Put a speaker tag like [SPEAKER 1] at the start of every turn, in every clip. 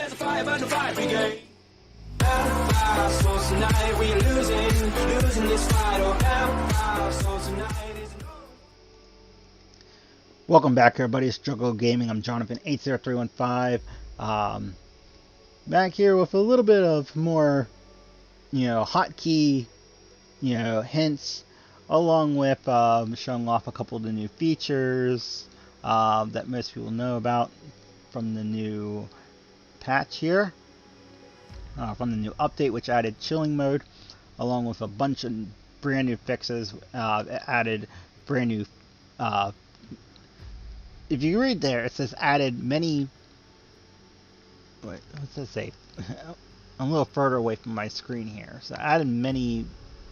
[SPEAKER 1] There's a fire, burn the fire brigade. Our souls tonight, we are losing this fight. Oh, our souls tonight is.
[SPEAKER 2] Welcome back, everybody. It's Juggle Gaming. I'm Jonathan80315. Back here with a little bit of more, hotkey, hints, along with showing off a couple of the new features that most people know about from the new patch here, from the new update, which added chilling mode, along with a bunch of brand new fixes. It added brand new. If you read there, it says added many. Wait, what's that say? I'm a little further away from my screen here. So added many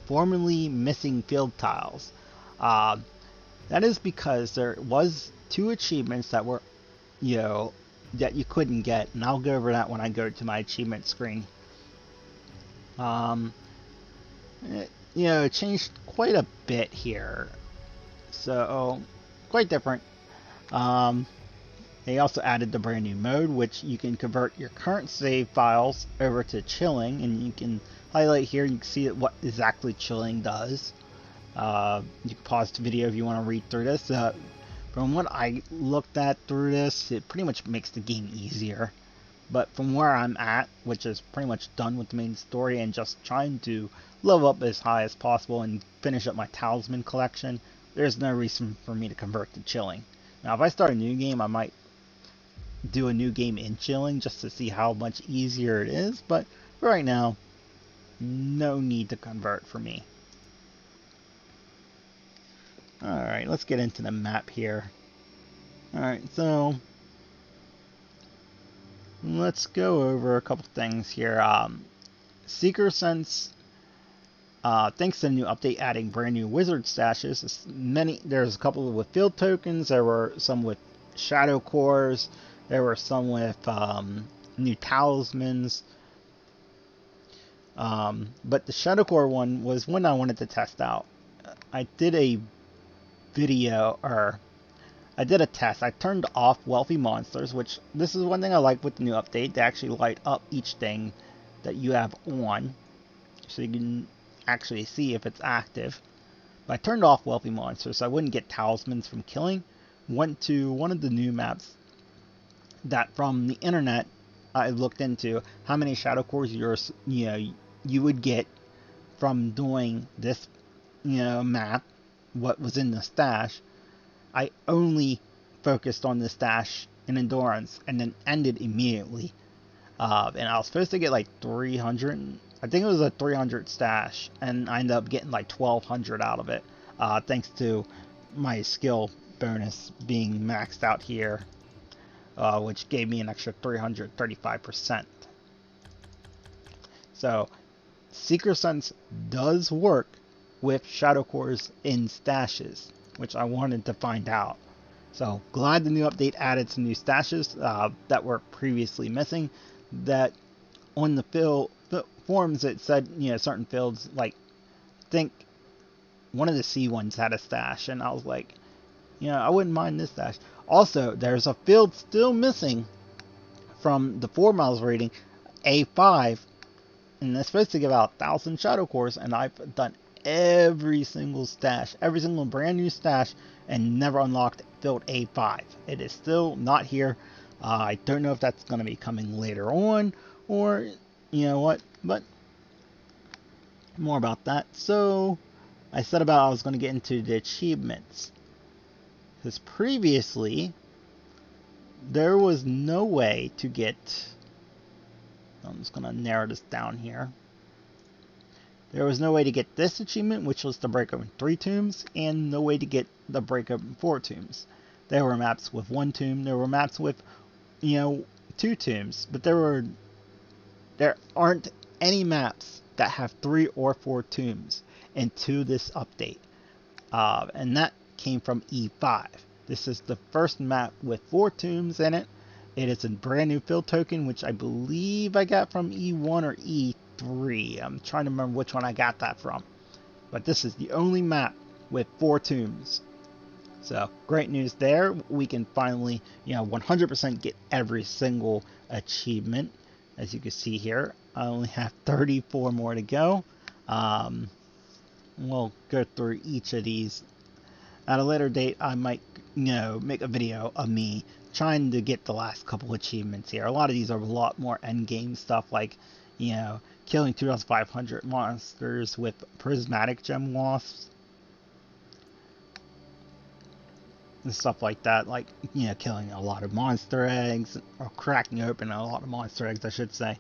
[SPEAKER 2] formerly missing field tiles. That is because there was 2 achievements that were, that you couldn't get, and I'll go over that when I go to my achievement screen. It changed quite a bit here, so quite different. They also added the brand new mode, which you can convert your current save files over to chilling, and you can highlight here and you can see what exactly chilling does. You can pause the video if you want to read through this. From what I looked at through this, it pretty much makes the game easier. But from where I'm at, which is pretty much done with the main story and just trying to level up as high as possible and finish up my talisman collection, there's no reason for me to convert to chilling. Now, if I start a new game, I might do a new game in chilling just to see how much easier it is. But right now, no need to convert for me. Alright, let's get into the map here. Alright, so let's go over a couple things here. Seeker Sense, thanks to the new update adding brand new wizard stashes, there's a couple with field tokens, there were some with shadow cores, there were some with new talismans. But the shadow core one was one I wanted to test out. I did a video, or I did a test. I turned off wealthy monsters, which this is one thing I like with the new update. They actually light up each thing that you have on, so you can actually see if it's active. But I turned off wealthy monsters so I wouldn't get talismans from killing. Went to one of the new maps that from the internet I looked into how many shadow cores you would get from doing this map, what was in the stash. I only focused on the stash in endurance and then ended immediately. And I was supposed to get like 300, I think it was a 300 stash, and I ended up getting like 1200 out of it, thanks to my skill bonus being maxed out here, which gave me an extra 335%. So Seeker Sense does work with shadow cores in stashes, which I wanted to find out. So glad the new update added some new stashes that were previously missing. That on the forums it said certain fields, like I think one of the C ones had a stash, and I was like, I wouldn't mind this stash. Also, there's a field still missing from the forum I was reading, A5, and it's supposed to give out 1,000 shadow cores, and I've done every single stash, every single brand new stash, and never unlocked field A5. It is still not here. I don't know if that's going to be coming later on, or what, but more about that. So I said about I was going to get into the achievements, because previously there was no way to get, I'm just going to narrow this down here. There was no way to get this achievement, which was to break open 3 tombs, and no way to get the break open 4 tombs. There were maps with 1 tomb, there were maps with 2 tombs, but there aren't any maps that have 3 or 4 tombs into this update, and that came from E5. This is the first map with 4 tombs in it. It is a brand new field token, which I believe I got from E1 or E3. I'm trying to remember which one I got that from, but this is the only map with 4 tombs. So great news there. We can finally 100% get every single achievement. As you can see here, I only have 34 more to go. We'll go through each of these. At a later date, I might, make a video of me trying to get the last couple achievements here. A lot of these are a lot more endgame stuff, like, killing 2,500 monsters with prismatic gem wasps. And stuff like that, like, killing a lot of monster eggs, or cracking open a lot of monster eggs, I should say.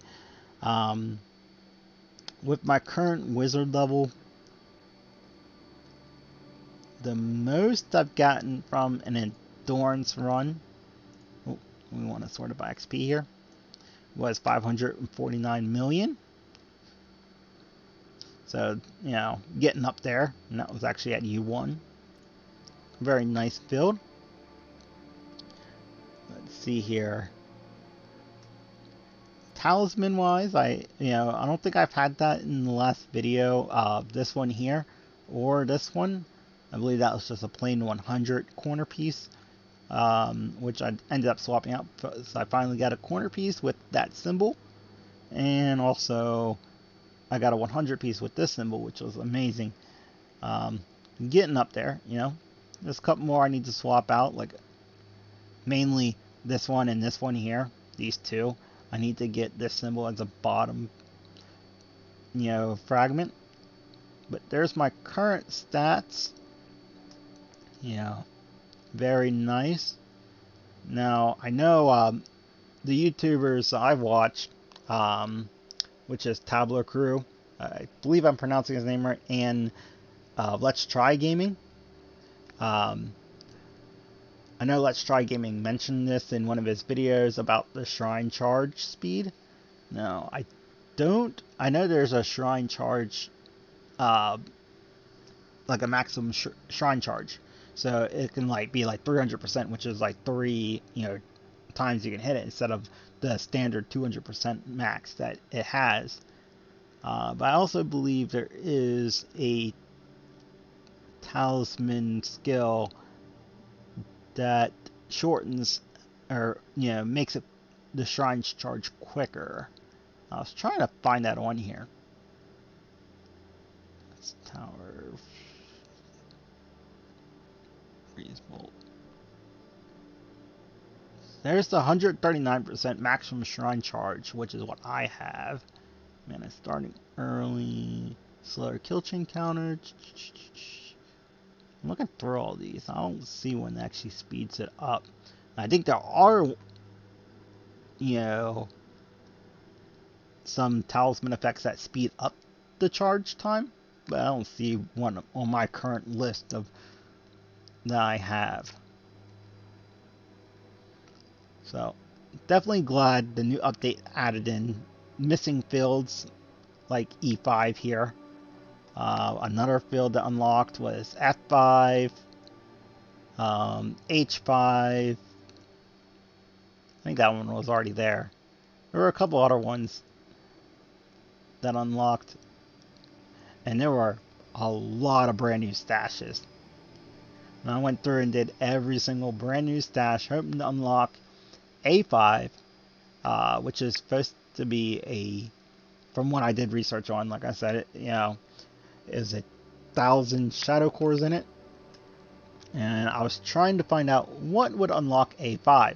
[SPEAKER 2] With my current wizard level, the most I've gotten from an endurance run, we want to sort it by XP here, was 549 million. So, getting up there, and that was actually at U1. Very nice build. Let's see here. Talisman wise, I don't think I've had that in the last video. This one here, or this one. I believe that was just a plain 100 corner piece, which I ended up swapping out. So I finally got a corner piece with that symbol, and also I got a 100 piece with this symbol, which was amazing. Getting up there, There's a couple more I need to swap out, like mainly this one and this one here, these two. I need to get this symbol as a bottom, fragment. But there's my current stats. Very nice. Now, I know the YouTubers I've watched, which is Tabler Crew, I believe I'm pronouncing his name right, and Let's Try Gaming. I know Let's Try Gaming mentioned this in one of his videos about the shrine charge speed. Now, I know there's a shrine charge, like a maximum shrine charge. So it can be 300%, which is 3, times you can hit it instead of the standard 200% max that it has. But I also believe there is a talisman skill that shortens or makes it the shrines charge quicker. I was trying to find that on here. That's tower freeze bolt. There's the 139% maximum shrine charge, which is what I have. Man, it's starting early. Slower kill chain counter. I'm looking through all these. I don't see one that actually speeds it up. I think there are, some talisman effects that speed up the charge time, but I don't see one on my current list of that I have. So, definitely glad the new update added in missing fields like E5 here. Another field that unlocked was F5, H5. I think that one was already there. There were a couple other ones that unlocked, and there were a lot of brand new stashes. And I went through and did every single brand new stash, hoping to unlock A5, which is supposed to be from what I did research on, like I said, is 1,000 shadow cores in it. And I was trying to find out what would unlock A5.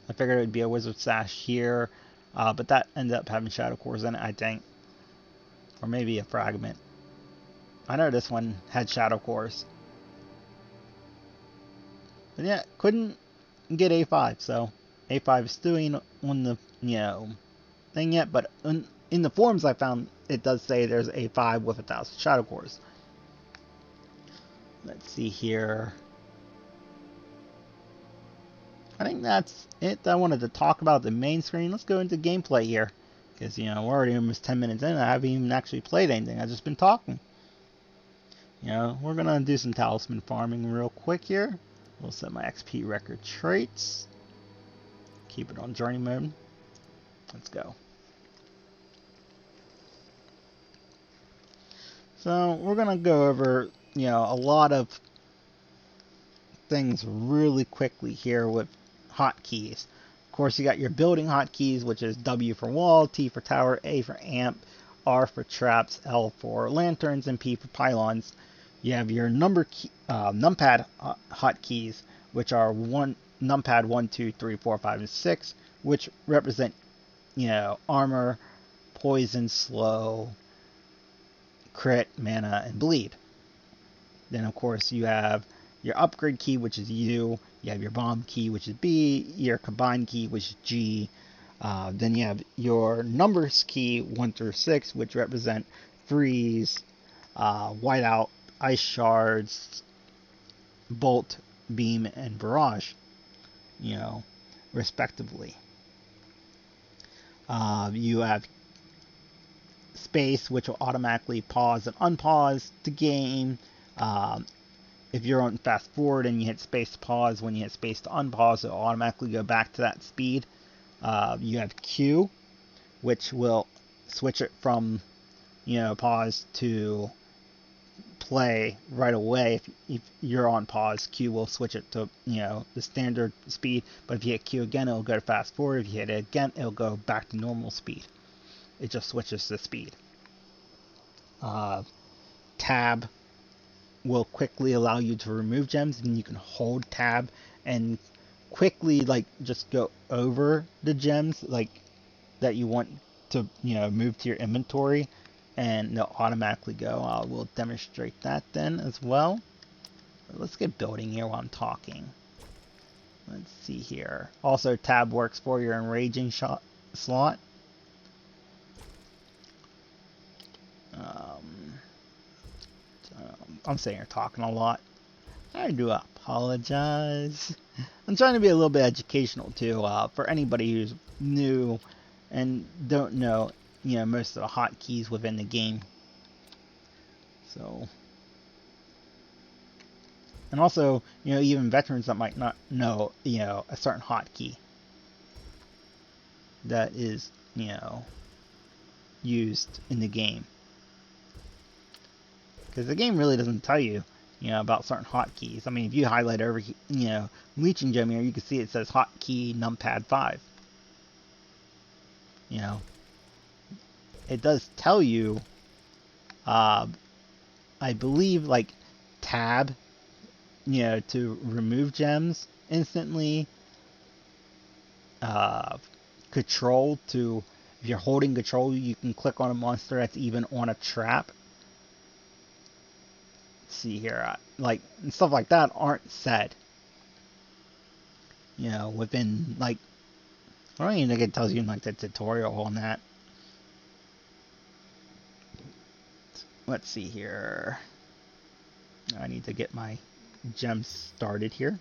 [SPEAKER 2] I figured it would be a wizard stash here, but that ended up having shadow cores in it, I think. Or maybe a fragment. I know this one had shadow cores. But yeah, couldn't get A5, so A5 is still on the, thing yet, but in the forums I found, it does say there's A5 with 1,000 shadow cores. Let's see here. I think that's it that I wanted to talk about the main screen. Let's go into gameplay here. Because, we're already almost 10 minutes in and I haven't even actually played anything. I've just been talking. We're going to do some talisman farming real quick here. We'll set my XP record traits. Keep it on journey mode. Let's go. So, we're going to go over, a lot of things really quickly here with hotkeys. Of course, you got your building hotkeys, which is W for wall, T for tower, A for amp, R for traps, L for lanterns, and P for pylons. You have your numpad hotkeys, which are numpad 1, 2, 3, 4, 5, and 6, which represent, armor, poison, slow, crit, mana, and bleed. Then, of course, you have your upgrade key, which is U. You have your bomb key, which is B. Your combine key, which is G. Then you have your numbers key, 1 through 6, which represent freeze, whiteout, ice shards, bolt, beam, and barrage, respectively. You have space, which will automatically pause and unpause the game. If you're on fast forward and you hit space to pause, when you hit space to unpause, it will automatically go back to that speed. You have Q, which will switch it from, pause to play right away. If you're on pause, Q will switch it to, the standard speed. But if you hit Q again, it'll go to fast forward. If you hit it again, it'll go back to normal speed. It just switches the speed. Tab will quickly allow you to remove gems, and you can hold tab and quickly just go over the gems that you want to move to your inventory, and they'll automatically go. I will demonstrate that then as well. Let's get building here while I'm talking. Let's see here. Also, tab works for your enraging slot. I'm sitting here talking a lot. I do apologize. I'm trying to be a little bit educational too, for anybody who's new and don't know, most of the hotkeys within the game. So, and also, even veterans that might not know, a certain hotkey that is, used in the game. Because the game really doesn't tell you, about certain hotkeys. I mean, if you highlight every, leeching gem here, you can see it says hotkey numpad 5. It does tell you, I believe, tab, to remove gems instantly. Control to, if you're holding control, you can click on a monster that's even on a trap. See here, and stuff like that aren't said, within, I don't even think it tells you in the tutorial on that. Let's see here. I need to get my gems started here.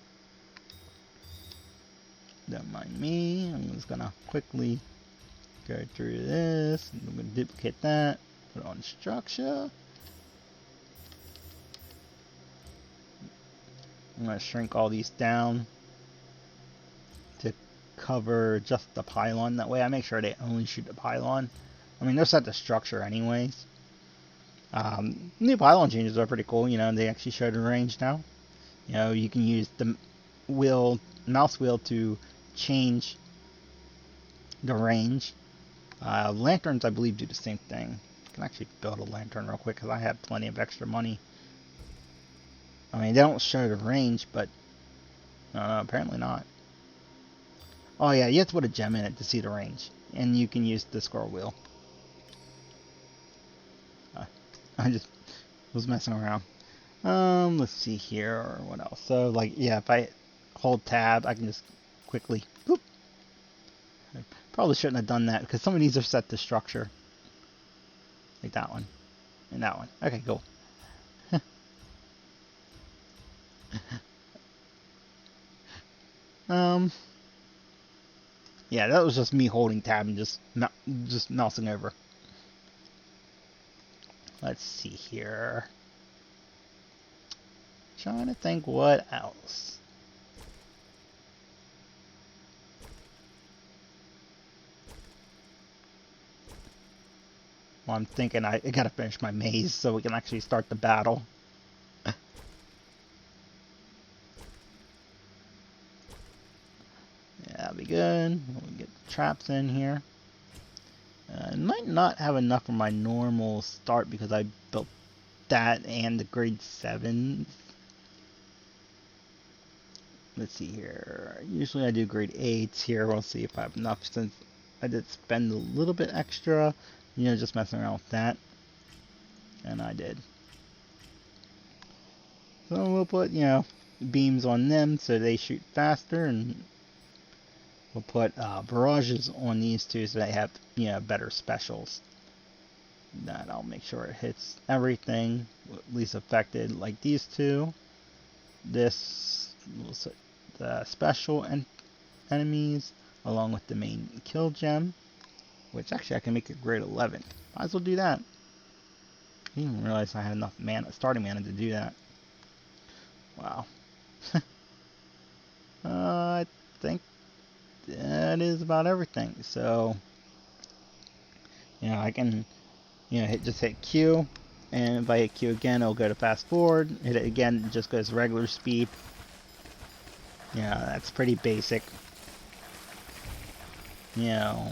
[SPEAKER 2] Don't mind me. I'm just gonna quickly go through this. I'm gonna duplicate that, put it on structure. I'm going to shrink all these down to cover just the pylon. That way I make sure they only shoot the pylon. I mean, they're set to structure anyways. New pylon changes are pretty cool. They actually show the range now. You can use the mouse wheel to change the range. Lanterns, I believe, do the same thing. I can actually build a lantern real quick because I have plenty of extra money. I mean, they don't show the range, but apparently not. Oh yeah, you have to put a gem in it to see the range, and you can use the scroll wheel. I just was messing around. Let's see here, what else? So, yeah, if I hold tab, I can just quickly, boop. I probably shouldn't have done that, because some of these are set to structure. Like that one, and that one. Okay, cool. Yeah, that was just me holding tab and just mousing over. Let's see here. Trying to think what else. Well, I'm thinking I gotta finish my maze so we can actually start the battle. Yeah, that'll be good. traps in here. I might not have enough for my normal start because I built that and the grade 7. Let's see here. Usually I do grade 8s here. We'll see if I have enough since I did spend a little bit extra, you know, just messing around with that. And I did. So we'll put, you know, beams on them so they shoot faster, and we'll put barrages on these two so they have, you know, better specials. That I'll make sure it hits everything, at least affected, like these two. This will set the special enemies along with the main kill gem, which actually I can make it grade 11. Might as well do that. I didn't even realize I had enough mana, starting mana to do that. Wow. I think that is about everything. So, you know, I can, you know, just hit Q, and if I hit Q again, it'll go to fast forward. Hit it again, it just goes regular speed. Yeah, that's pretty basic. You know,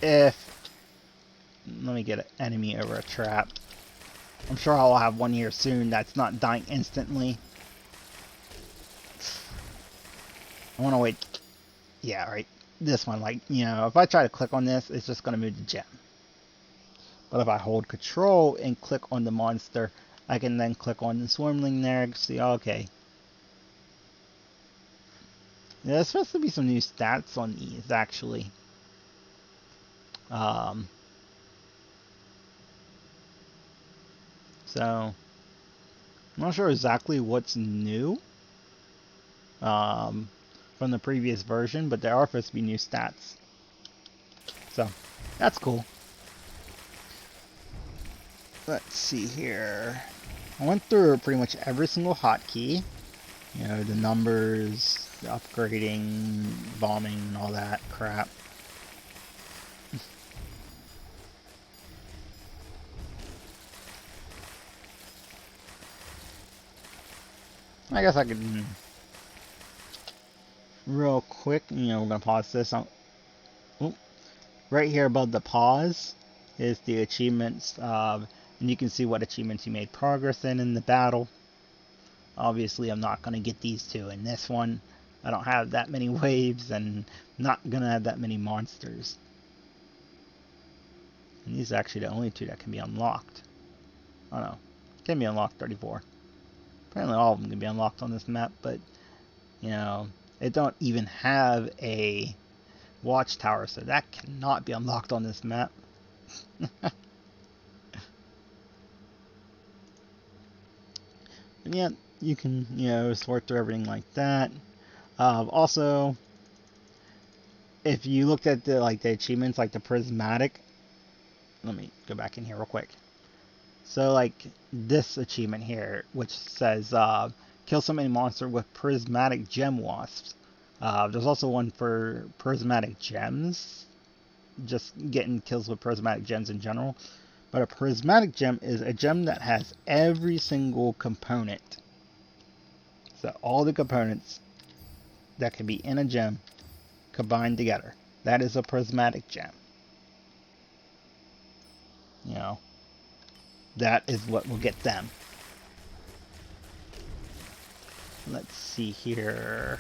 [SPEAKER 2] if, let me get an enemy over a trap. I'm sure I'll have one here soon that's not dying instantly. I want to wait. Yeah, right. This one, like, you know, if I try to click on this, it's just going to move the gem. But if I hold control and click on the monster, I can then click on the swimling there. See, okay. Yeah, there's supposed to be some new stats on these, actually. So, I'm not sure exactly what's new from the previous version, but there are supposed to be new stats. So, that's cool. Let's see here. I went through pretty much every single hotkey. You know, the numbers, the upgrading, bombing, and all that crap. I guess I could, real quick, you know, we're going to pause this. Right here above the pause is the achievements, and you can see what achievements you made progress in the battle. Obviously, I'm not going to get these two in this one. I don't have that many waves, and not going to have that many monsters. And these are actually the only two that can be unlocked. Oh no, can be unlocked 34. Apparently all of them can be unlocked on this map, but, you know, it don't even have a watchtower, so that cannot be unlocked on this map. And yeah, you can, you know, sort through everything like that. Also, if you looked at the achievements, like the prismatic, let me go back in here real quick. So like this achievement here, which says kill so many monsters with prismatic gem wasps. There's also one for prismatic gems, just getting kills with prismatic gems in general. But a prismatic gem is a gem that has every single component. So all the components that can be in a gem combined together. That is a prismatic gem. You know, that is what will get them. Let's see here.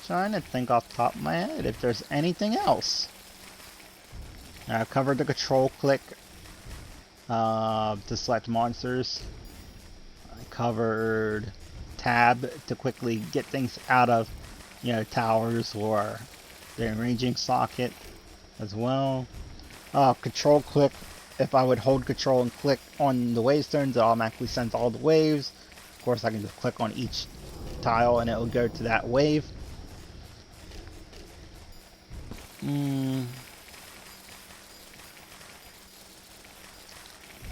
[SPEAKER 2] Trying to think off the top of my head if there's anything else. I covered the control click to select monsters. I covered tab to quickly get things out of, you know, towers or the ranging socket as well. Control click, if I would hold control and click on the wave stones, it automatically sends all the waves. Of course, I can just click on each tile and it will go to that wave. Is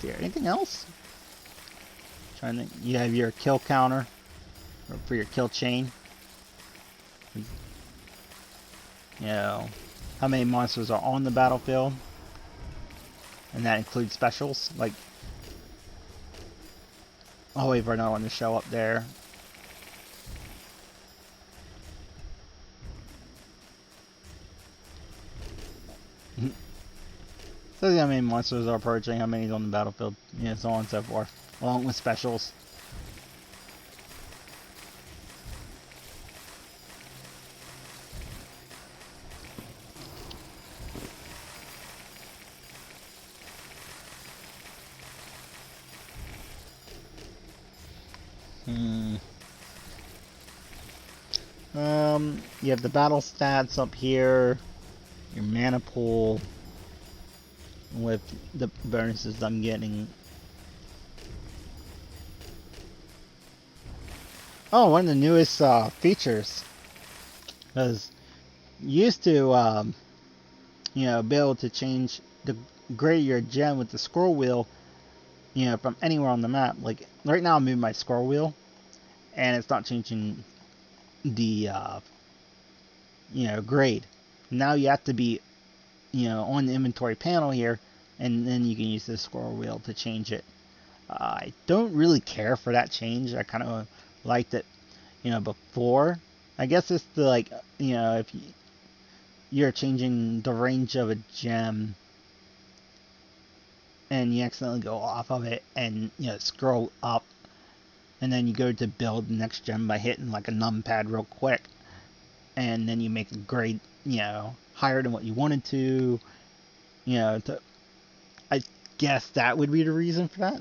[SPEAKER 2] there anything else? Trying to, you have your kill counter for your kill chain. You know, how many monsters are on the battlefield, and that includes specials. Like, I'll wait for another one to show up there. Tells you how many monsters are approaching, how many's on the battlefield, you know, so on and so forth, along with specials. You have the battle stats up here, your mana pool, with the bonuses I'm getting. Oh, one of the newest features. Because you used to, you know, be able to change the grade of your gem with the scroll wheel, you know, from anywhere on the map. Like, right now I'm moving my scroll wheel, and it's not changing the, you know, grade. Now you have to be, you know, on the inventory panel here, and then you can use the scroll wheel to change it. I don't really care for that change. I kind of liked it, you know, before. I guess it's the, like, you know, if you're changing the range of a gem and you accidentally go off of it and, you know, scroll up, and then you go to build the next gem by hitting like a numpad real quick, and then you make a grade, you know, higher than what you wanted to, you know, I guess that would be the reason for that.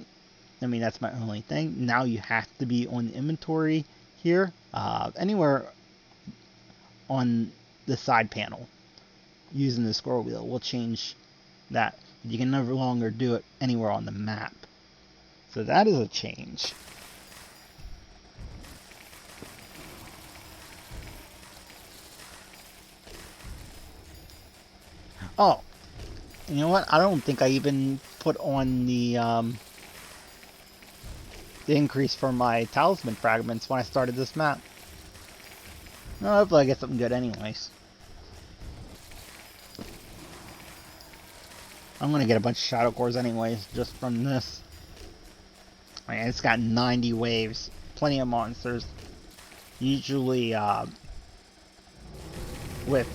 [SPEAKER 2] I mean, that's my only thing. Now you have to be on the inventory here. Anywhere on the side panel using the scroll wheel will change that. You can no longer do it anywhere on the map. So that is a change. Oh, you know what? I don't think I even put on the increase for my talisman fragments when I started this map. No, hopefully I get something good anyways. I'm gonna get a bunch of shadow cores anyways, just from this. I mean, it's got 90 waves, plenty of monsters. Usually, with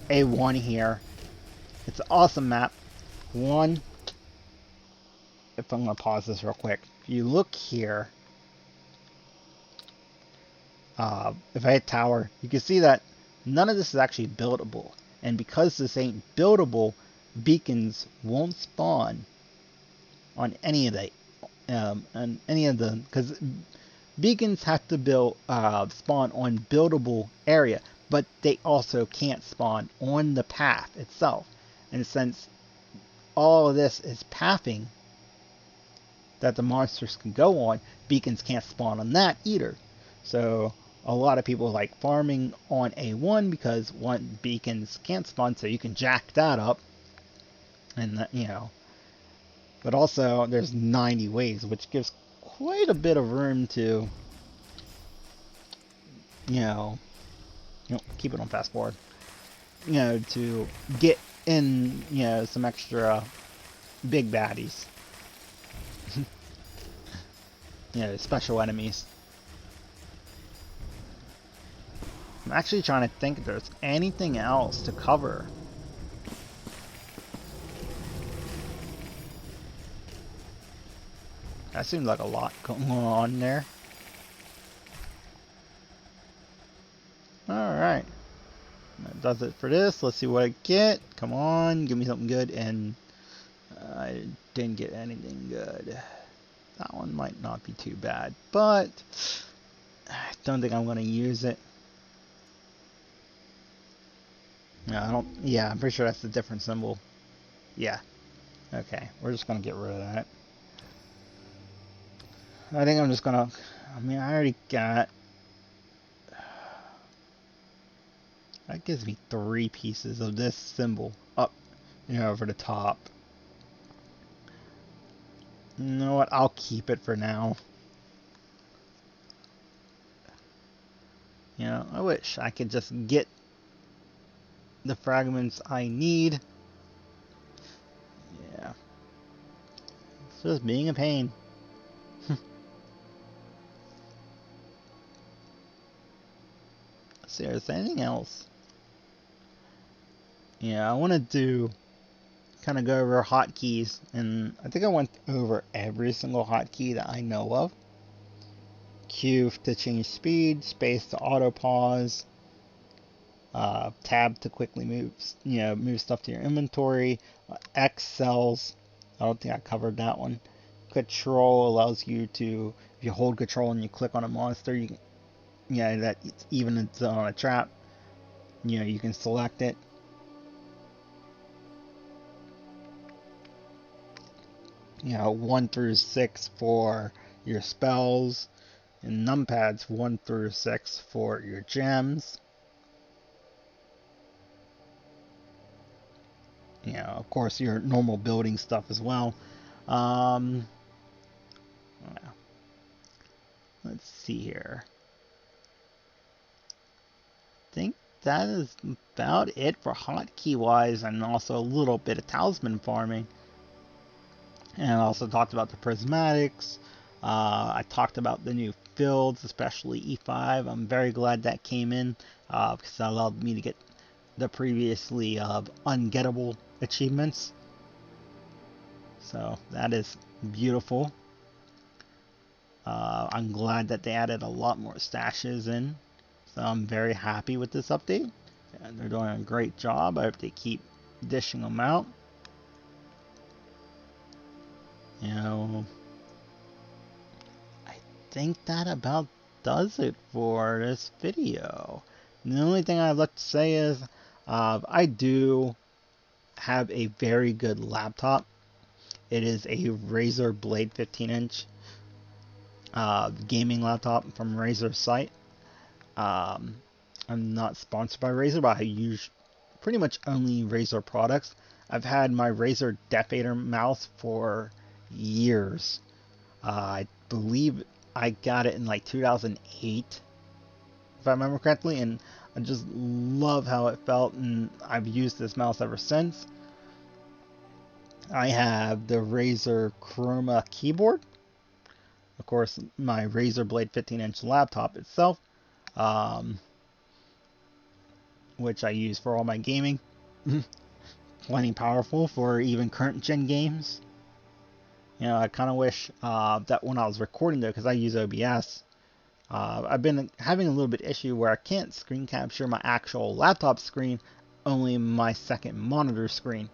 [SPEAKER 2] A1 here, it's an awesome map. One, if I'm gonna pause this real quick, if you look here, if I hit tower, you can see that none of this is actually buildable. And because this ain't buildable, beacons won't spawn on any of the, because beacons have to spawn on buildable area, but they also can't spawn on the path itself. And since all of this is pathing that the monsters can go on, beacons can't spawn on that either. So a lot of people like farming on A1 because one, beacons can't spawn, so you can jack that up. And you know, but also there's 90 waves, which gives quite a bit of room to, you know, keep it on fast forward, you know, to get in, you know, some extra big baddies, you know, special enemies. I'm actually trying to think if there's anything else to cover. That seems like a lot going on there. Alright. That does it for this. Let's see what I get. Come on, give me something good. And I didn't get anything good. That one might not be too bad, but I don't think I'm going to use it. No, I don't. Yeah, I'm pretty sure that's a different symbol. Yeah. Okay, we're just going to get rid of that. I think I'm just going to... I mean, I already got... That gives me 3 pieces of this symbol up, you know, over the top. You know what? I'll keep it for now. You know, I wish I could just get the fragments I need. Yeah. It's just being a pain. Let's see, is there anything else? Yeah, I want to do kind of go over hotkeys, and I think I went over every single hotkey that I know of. Q to change speed, space to auto pause, tab to quickly move stuff to your inventory, X cells. I don't think I covered that one. Control allows you to, if you hold control and you click on a monster, you can, that it's even if it's on a trap, you can select it. You know, 1 through 6 for your spells, and numpads 1 through 6 for your gems. Of course, your normal building stuff as well. Let's see here. I think that is about it for hotkey wise, and also a little bit of talisman farming. And I also talked about the prismatics. I talked about the new fields, especially E5. I'm very glad that came in because that allowed me to get the previously ungettable achievements. So that is beautiful. I'm glad that they added a lot more stashes in. So I'm very happy with this update. And they're doing a great job. I hope they keep dishing them out. I think that about does it for this video. And the only thing I'd like to say is I do have a very good laptop. It is a Razer Blade 15-inch gaming laptop from Razer's site. I'm not sponsored by Razer, but I use pretty much only Razer products. I've had my Razer Death Eater mouse for years. I believe I got it in like 2008, if I remember correctly, and I just love how it felt, and I've used this mouse ever since. I have the Razer Chroma keyboard, of course my Razer Blade 15-inch laptop itself, which I use for all my gaming. Plenty powerful for even current gen games. I kind of wish that when I was recording though, because I use OBS, I've been having a little bit issue where I can't screen capture my actual laptop screen, only my second monitor screen.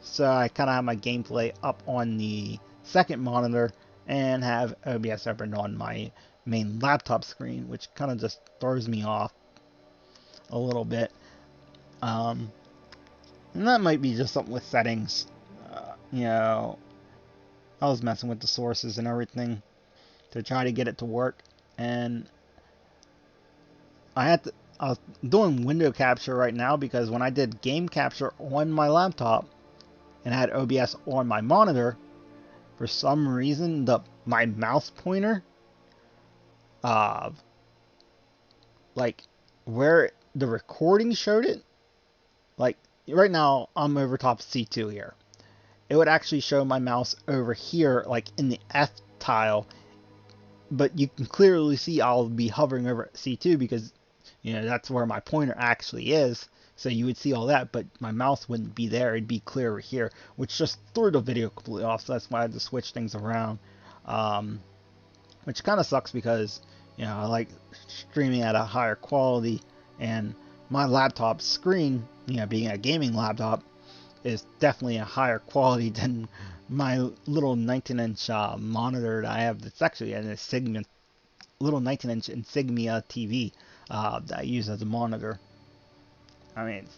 [SPEAKER 2] So I kind of have my gameplay up on the second monitor and have OBS open on my main laptop screen, which kind of just throws me off a little bit. And that might be just something with settings. I was messing with the sources and everything to try to get it to work, and I was doing window capture right now because when I did game capture on my laptop and I had OBS on my monitor, for some reason my mouse pointer, like where the recording showed it, like right now I'm over top C2 here. It would actually show my mouse over here, like in the F tile, but you can clearly see I'll be hovering over C2 because, that's where my pointer actually is. So you would see all that, but my mouse wouldn't be there. It'd be clear over here, which just threw the video completely off. So that's why I had to switch things around, which kind of sucks because, I like streaming at a higher quality, and my laptop screen, being a gaming laptop, is definitely a higher quality than my little 19-inch monitor that I have. That's actually an Insignia, little 19-inch Insignia TV that I use as a monitor. I mean, it's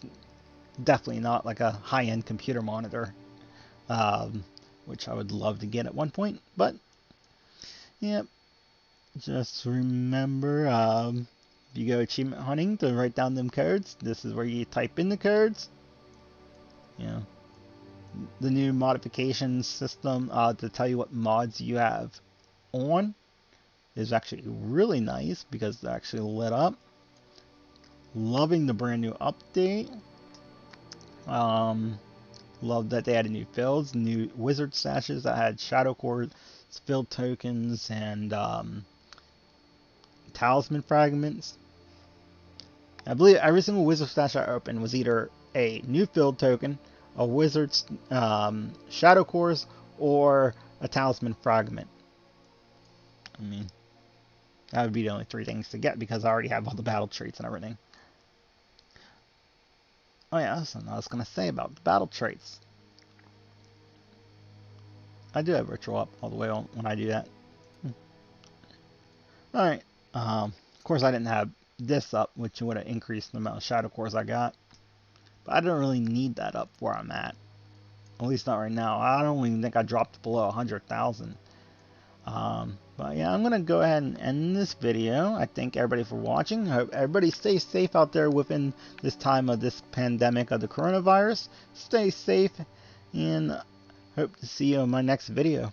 [SPEAKER 2] definitely not like a high-end computer monitor, which I would love to get at one point. But yeah, just remember, if you go achievement hunting to write down them codes, this is where you type in the codes. The new modification system to tell you what mods you have on is actually really nice because they're actually lit up. Loving the brand new update. Love that they added new fields, new wizard stashes that had shadow cores, field tokens, and talisman fragments. I believe every single wizard stash I opened was either a new field token, a wizard's shadow cores, or a talisman fragment. I mean, that would be the only 3 things to get because I already have all the battle traits and everything. Oh yeah, that's something I was going to say about the battle traits. I do have ritual up all the way on when I do that. Alright, of course I didn't have this up, which would have increased the amount of shadow cores I got. But I don't really need that up where I'm at. At least not right now. I don't even think I dropped below 100,000. But yeah, I'm going to go ahead and end this video. I thank everybody for watching. I hope everybody stays safe out there within this time of this pandemic of the coronavirus. Stay safe, and hope to see you in my next video.